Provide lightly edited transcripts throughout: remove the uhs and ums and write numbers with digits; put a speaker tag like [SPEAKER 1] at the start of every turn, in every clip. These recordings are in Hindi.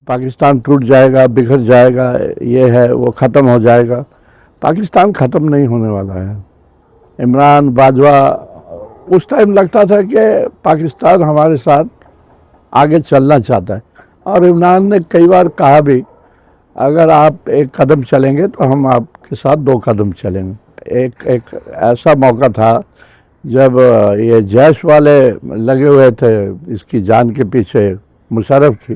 [SPEAKER 1] पाकिस्तान टूट जाएगा, बिखर जाएगा, ये है वो ख़त्म हो जाएगा। पाकिस्तान ख़त्म नहीं होने वाला है। इमरान बाजवा उस टाइम लगता था कि पाकिस्तान हमारे साथ आगे चलना चाहता है, और इमरान ने कई बार कहा भी, अगर आप एक कदम चलेंगे तो हम आपके साथ दो कदम चलेंगे। एक ऐसा मौका था जब ये जैश वाले लगे हुए थे इसकी जान के पीछे, मुशर्रफ की,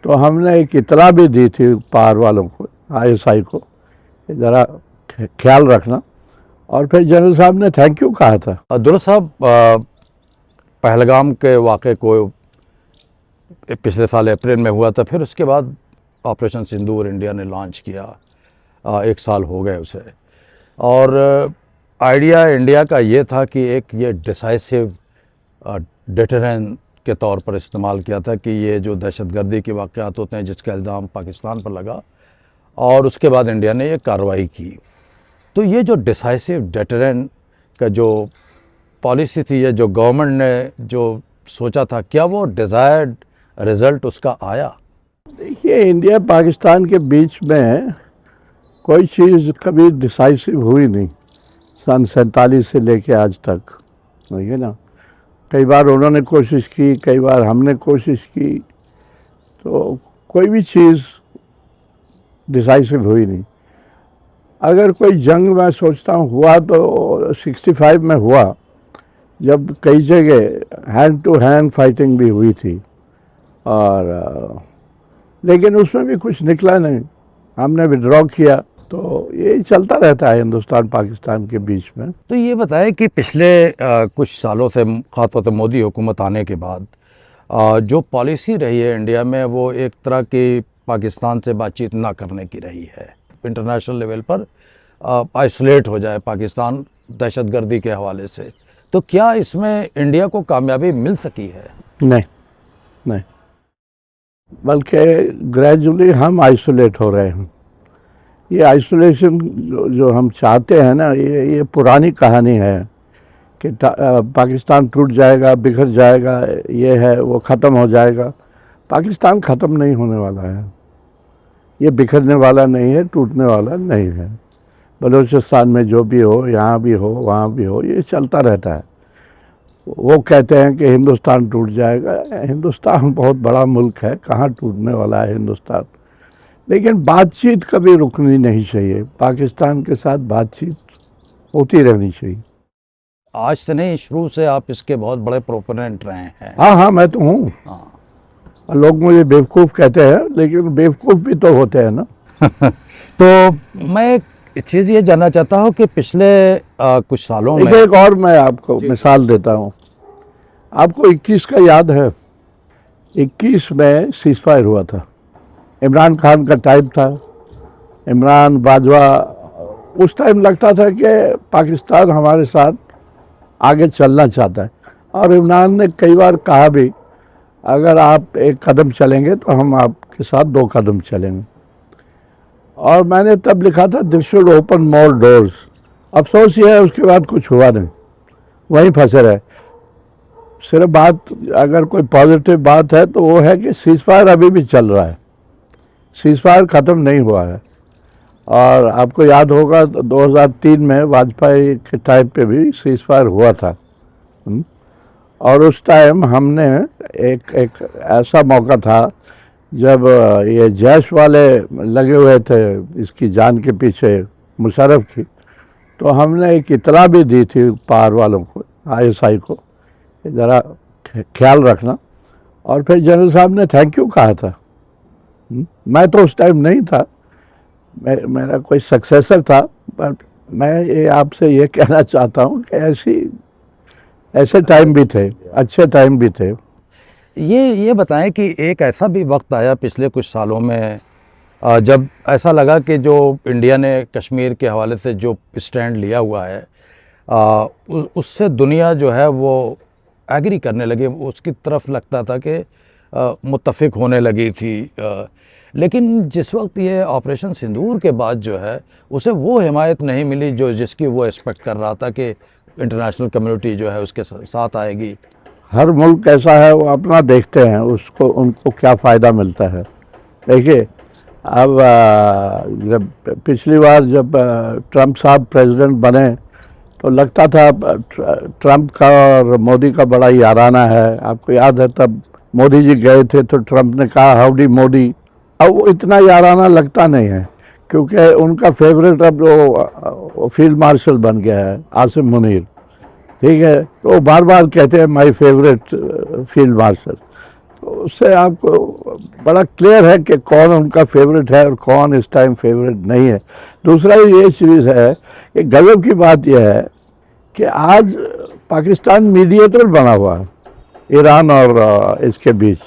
[SPEAKER 1] तो हमने एक इतला भी दी थी पार वालों को, आईएसआई को, ज़रा ख्याल रखना। और फिर जनरल साहब ने थैंक यू कहा था।
[SPEAKER 2] दुर्र साहब, पहलगाम के वाक़े को पिछले साल अप्रैल में हुआ था, फिर उसके बाद ऑपरेशन सिंदूर इंडिया ने लॉन्च किया। 1 साल हो गए उसे, और आइडिया इंडिया का ये था कि एक ये डिसाइसिव डिटरेंट के तौर पर इस्तेमाल किया था कि ये जो दहशतगर्दी के वाक़यात होते हैं जिसका इल्ज़ाम पाकिस्तान पर लगा, और उसके बाद इंडिया ने ये कार्रवाई की। तो ये जो डिसाइसिव डिटरेंट का जो पॉलिसी थी, ये जो गवर्नमेंट ने जो सोचा था, क्या वो डिज़ायर्ड रिज़ल्ट उसका आया?
[SPEAKER 1] देखिए, इंडिया पाकिस्तान के बीच में कोई चीज़ कभी डिसाइसिव हुई नहीं, सन 47 से लेके आज तक, है ना। कई बार उन्होंने कोशिश की, कई बार हमने कोशिश की, तो कोई भी चीज़ डिसाइसिव हुई नहीं। अगर कोई जंग मैं सोचता हूँ हुआ तो 65 में हुआ, जब कई जगह हैंड टू हैंड फाइटिंग भी हुई थी, और लेकिन उसमें भी कुछ निकला नहीं, हमने विड्रॉ किया। तो ये चलता रहता है हिंदुस्तान पाकिस्तान के बीच में।
[SPEAKER 2] तो ये बताएं कि पिछले कुछ सालों से, ख़ासतौर से मोदी हुकूमत आने के बाद जो पॉलिसी रही है इंडिया में, वो एक तरह की पाकिस्तान से बातचीत ना करने की रही है। इंटरनेशनल लेवल पर आइसोलेट हो जाए पाकिस्तान दहशतगर्दी के हवाले से। तो क्या इसमें इंडिया को कामयाबी मिल सकी है?
[SPEAKER 1] नहीं, नहीं, बल्कि ग्रेजुअली हम आइसोलेट हो रहे हैं। ये आइसोलेशन जो हम चाहते हैं ना, ये पुरानी कहानी है कि पाकिस्तान टूट जाएगा, बिखर जाएगा, ये है वो ख़त्म हो जाएगा। पाकिस्तान ख़त्म नहीं होने वाला है, ये बिखरने वाला नहीं है, टूटने वाला नहीं है। बलूचिस्तान में जो भी हो, यहाँ भी हो, वहाँ भी हो, ये चलता रहता है। वो कहते हैं कि हिंदुस्तान टूट जाएगा। हिंदुस्तान बहुत बड़ा मुल्क है, कहाँ टूटने वाला है हिंदुस्तान। लेकिन बातचीत कभी रुकनी नहीं चाहिए, पाकिस्तान के साथ बातचीत होती रहनी चाहिए।
[SPEAKER 2] आज से नहीं, शुरू से आप इसके बहुत बड़े प्रोपोनेंट रहे हैं।
[SPEAKER 1] हाँ हाँ, मैं तो हूँ। हाँ, लोग मुझे बेवकूफ़ कहते हैं, लेकिन बेवकूफ़ भी तो होते हैं ना।
[SPEAKER 2] तो मैं एक चीज़ ये जानना चाहता हूँ कि पिछले कुछ सालों में,
[SPEAKER 1] एक और मैं आपको मिसाल देता हूँ। आपको 21 का याद है? 21 में सीज़फायर हुआ था, इमरान खान का टाइम था। इमरान बाजवा उस टाइम लगता था कि पाकिस्तान हमारे साथ आगे चलना चाहता है, और इमरान ने कई बार कहा भी, अगर आप एक कदम चलेंगे तो हम आपके साथ दो कदम चलेंगे। और मैंने तब लिखा था, this should open more doors. अफसोस ये है उसके बाद कुछ हुआ नहीं, वहीं फंसे रहे। सिर्फ बात, अगर कोई पॉजिटिव बात है तो वो है कि सीज़फायर अभी भी चल रहा है, सीज़फायर ख़त्म नहीं हुआ है। और आपको याद होगा 2003 में वाजपेयी के टाइम पे भी सीज़फायर हुआ था। और उस टाइम हमने एक ऐसा मौका था जब ये जैश वाले लगे हुए थे इसकी जान के पीछे, मुशर्रफ की, तो हमने एक इतला भी दी थी पार वालों को, आईएसआई को, ज़रा ख्याल रखना। और फिर जनरल साहब ने थैंक यू कहा था। मैं तो उस टाइम नहीं था, मेरा कोई सक्सेसर था, पर मैं ये आपसे ये कहना चाहता हूँ कि ऐसे टाइम भी थे, अच्छे टाइम भी थे।
[SPEAKER 2] ये बताएं कि एक ऐसा भी वक्त आया पिछले कुछ सालों में जब ऐसा लगा कि जो इंडिया ने कश्मीर के हवाले से जो स्टैंड लिया हुआ है, उससे दुनिया जो है वो एग्री करने लगी, उसकी तरफ लगता था कि मुत्तफ़िक होने लगी थी। लेकिन जिस वक्त ये ऑपरेशन सिंदूर के बाद जो है, उसे वो हिमायत नहीं मिली जो जिसकी वो एक्सपेक्ट कर रहा था कि इंटरनेशनल कम्युनिटी जो है उसके साथ आएगी।
[SPEAKER 1] हर मुल्क ऐसा है, वो अपना देखते हैं, उसको उनको क्या फ़ायदा मिलता है। देखिए, अब जब पिछली बार जब ट्रम्प साहब प्रेसिडेंट बने तो लगता था ट्रम्प का और मोदी का बड़ा याराना है। आपको याद है तब मोदी जी गए थे तो ट्रम्प ने कहा हाउडी मोदी। अब वो इतना याराना लगता नहीं है क्योंकि उनका फेवरेट अब वो फील्ड मार्शल बन गया है आसिम मुनीर। ठीक है, तो वो बार बार कहते हैं माय फेवरेट फील्ड मार्शल। तो उससे आपको बड़ा क्लियर है कि कौन उनका फेवरेट है और कौन इस टाइम फेवरेट नहीं है। दूसरा ये चीज़ है कि गजब की बात यह है कि आज पाकिस्तान मीडिएटर बना हुआ है ईरान और इसके बीच।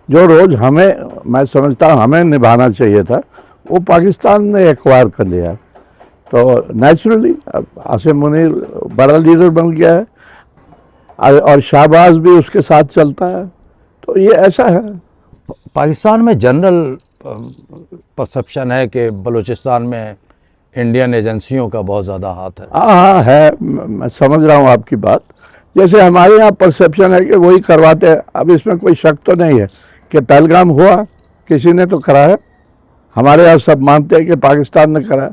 [SPEAKER 1] जो रोज़ हमें, मैं समझता हूँ हमें निभाना चाहिए था, वो पाकिस्तान ने एक्वायर कर लिया। तो नेचुरली अब आसिम मुनीर बड़ा लीडर बन गया है और शाहबाज भी उसके साथ चलता है। तो ये ऐसा है।
[SPEAKER 2] पाकिस्तान में जनरल परसेप्शन है कि बलूचिस्तान में इंडियन एजेंसियों का बहुत ज़्यादा हाथ है।
[SPEAKER 1] हाँ है, मैं समझ रहा हूँ आपकी बात। जैसे हमारे यहाँ परसेप्शन है कि वही करवाते हैं। अब इसमें कोई शक तो नहीं है कि पहलगाम हुआ, किसी ने तो करा है। हमारे यहाँ सब मानते हैं कि पाकिस्तान ने करा है।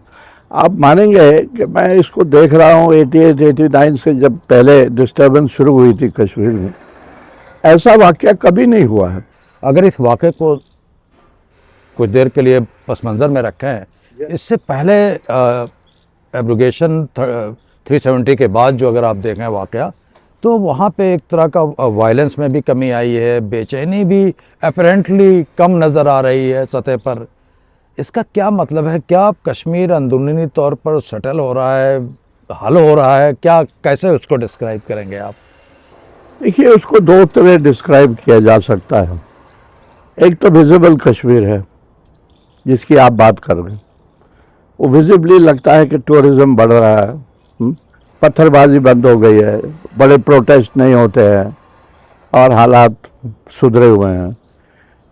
[SPEAKER 1] आप मानेंगे कि मैं इसको देख रहा हूँ 88-89 से, जब पहले डिस्टर्बेंस शुरू हुई थी कश्मीर में, ऐसा वाक़या कभी नहीं हुआ है।
[SPEAKER 2] अगर इस वाक़े को कुछ देर के लिए पस मंज़र में रखें, इससे पहले एब्रोगेशन 370 के बाद जो अगर आप देखें वाक़या, तो वहाँ पे एक तरह का वायलेंस में भी कमी आई है, बेचैनी भी अपेरेंटली कम नज़र आ रही है सतह पर। इसका क्या मतलब है? क्या कश्मीर अंदरूनी तौर पर सेटल हो रहा है, हल हो रहा है? क्या, कैसे उसको डिस्क्राइब करेंगे आप?
[SPEAKER 1] देखिए, उसको दो तरह डिस्क्राइब किया जा सकता है। एक तो विजिबल कश्मीर है जिसकी आप बात कर रहे हैं। वो विजिबली लगता है कि टूरिज़्म बढ़ रहा है, पत्थरबाजी बंद हो गई है, बड़े प्रोटेस्ट नहीं होते हैं और हालात सुधरे हुए हैं।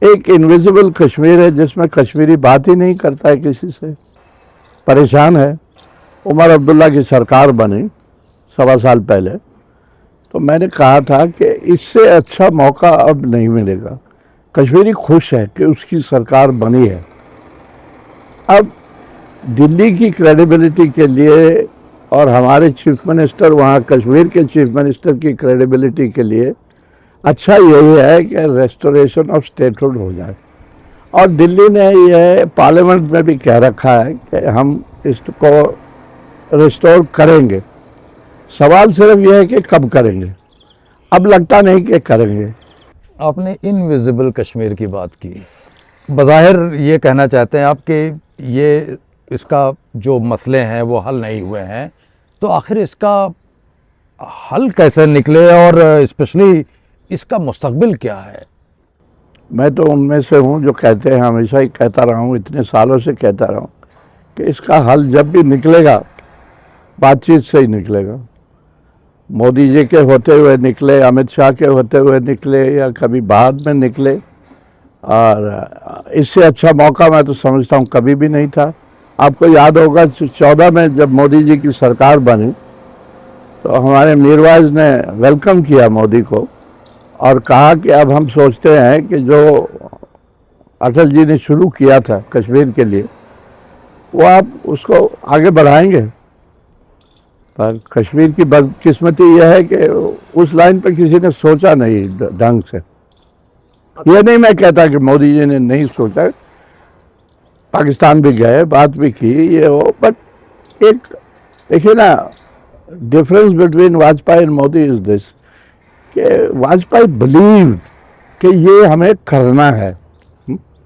[SPEAKER 1] एक इनविजिबल कश्मीर है जिसमें कश्मीरी बात ही नहीं करता है किसी से, परेशान है। उमर अब्दुल्ला की सरकार बनी 1.25 साल पहले, तो मैंने कहा था कि इससे अच्छा मौका अब नहीं मिलेगा। कश्मीरी खुश है कि उसकी सरकार बनी है। अब दिल्ली की क्रेडिबिलिटी के लिए और हमारे चीफ मिनिस्टर, वहाँ कश्मीर के चीफ मिनिस्टर की क्रेडिबिलिटी के लिए अच्छा यही है कि रेस्टोरेशन ऑफ स्टेटहुड हो जाए। और दिल्ली ने यह पार्लियामेंट में भी कह रखा है कि हम इसको रिस्टोर करेंगे। सवाल सिर्फ यह है कि कब करेंगे। अब लगता नहीं कि करेंगे।
[SPEAKER 2] आपने इनविजिबल कश्मीर की बात की। बज़ाहिर ये कहना चाहते हैं आप कि ये इसका जो मसले हैं वो हल नहीं हुए हैं, तो आखिर इसका हल कैसे निकले और स्पेशली इसका मुस्तकबिल क्या है?
[SPEAKER 1] मैं तो उनमें से हूँ जो कहते हैं, हमेशा ही कहता रहा हूँ, इतने सालों से कहता रहा हूँ कि इसका हल जब भी निकलेगा बातचीत से ही निकलेगा। मोदी जी के होते हुए निकले, अमित शाह के होते हुए निकले, या कभी बाद में निकले, और इससे अच्छा मौका मैं तो समझता हूँ कभी भी नहीं था। आपको याद होगा 14 में जब मोदी जी की सरकार बनी तो हमारे मीरवाइज ने वेलकम किया मोदी को और कहा कि अब हम सोचते हैं कि जो अटल जी ने शुरू किया था कश्मीर के लिए वो आप उसको आगे बढ़ाएंगे। पर कश्मीर की बदकिस्मती यह है कि उस लाइन पर किसी ने सोचा नहीं ढंग से। ये नहीं मैं कहता कि मोदी जी ने नहीं सोचा, पाकिस्तान भी गए, बात भी की, ये हो, बट एक देखिए ना, difference between Vajpayee and Modi is this कि वाजपेयी बिलीव कि ये हमें करना है।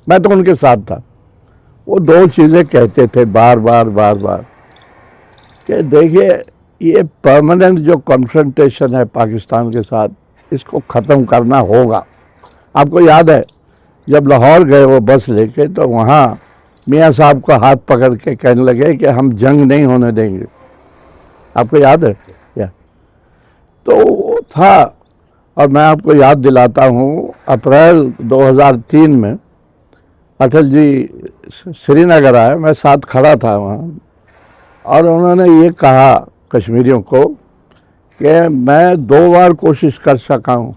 [SPEAKER 1] मैं तो उनके साथ था। वो दो चीज़ें कहते थे बार बार कि देखिए ये परमानेंट जो कॉन्फ्रंटेशन है पाकिस्तान के साथ, इसको ख़त्म करना होगा। आपको याद है जब लाहौर गए वो बस लेके, तो वहाँ मियाँ साहब का हाथ पकड़ के कहने लगे कि हम जंग नहीं होने देंगे। आपको याद है या? तो वो था। और मैं आपको याद दिलाता हूँ, अप्रैल 2003 में अटल जी श्रीनगर आए, मैं साथ खड़ा था वहाँ, और उन्होंने ये कहा कश्मीरियों को कि मैं 2 बार कोशिश कर सका हूँ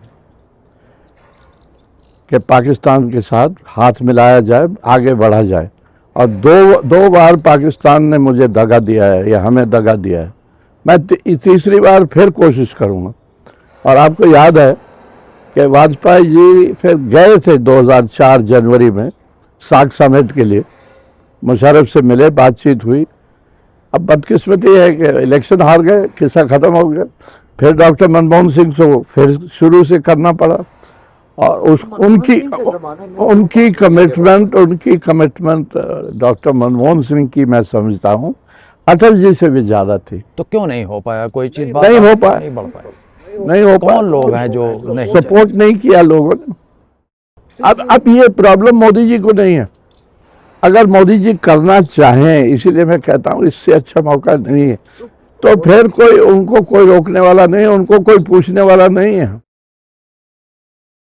[SPEAKER 1] कि पाकिस्तान के साथ हाथ मिलाया जाए, आगे बढ़ा जाए। और दो बार पाकिस्तान ने मुझे दगा दिया है या हमें दगा दिया है। मैं तीसरी बार फिर कोशिश करूँगा। और आपको याद है कि वाजपेयी जी फिर गए थे 2004 जनवरी में सार्क समिट के लिए, मुशर्रफ से मिले, बातचीत हुई। अब बदकिस्मती है कि इलेक्शन हार गए, किस्सा ख़त्म हो गया। फिर डॉक्टर मनमोहन सिंह को फिर शुरू से करना पड़ा। और उनकी कमिटमेंट डॉक्टर मनमोहन सिंह की मैं समझता हूँ अटल जी से भी ज़्यादा थी।
[SPEAKER 2] तो क्यों नहीं हो पाया कोई चीज़?
[SPEAKER 1] नहीं हो पाया,
[SPEAKER 2] नहीं बढ़ पाया।
[SPEAKER 1] नहीं हो पाया।
[SPEAKER 2] कौन लोग हैं जो नहीं
[SPEAKER 1] सपोर्ट नहीं किया लोगों ने? अब ये प्रॉब्लम मोदी जी को नहीं है। अगर मोदी जी करना चाहें, इसीलिए मैं कहता हूँ इससे अच्छा मौका नहीं है, तो फिर उनको कोई रोकने वाला नहीं है, उनको कोई पूछने वाला नहीं है।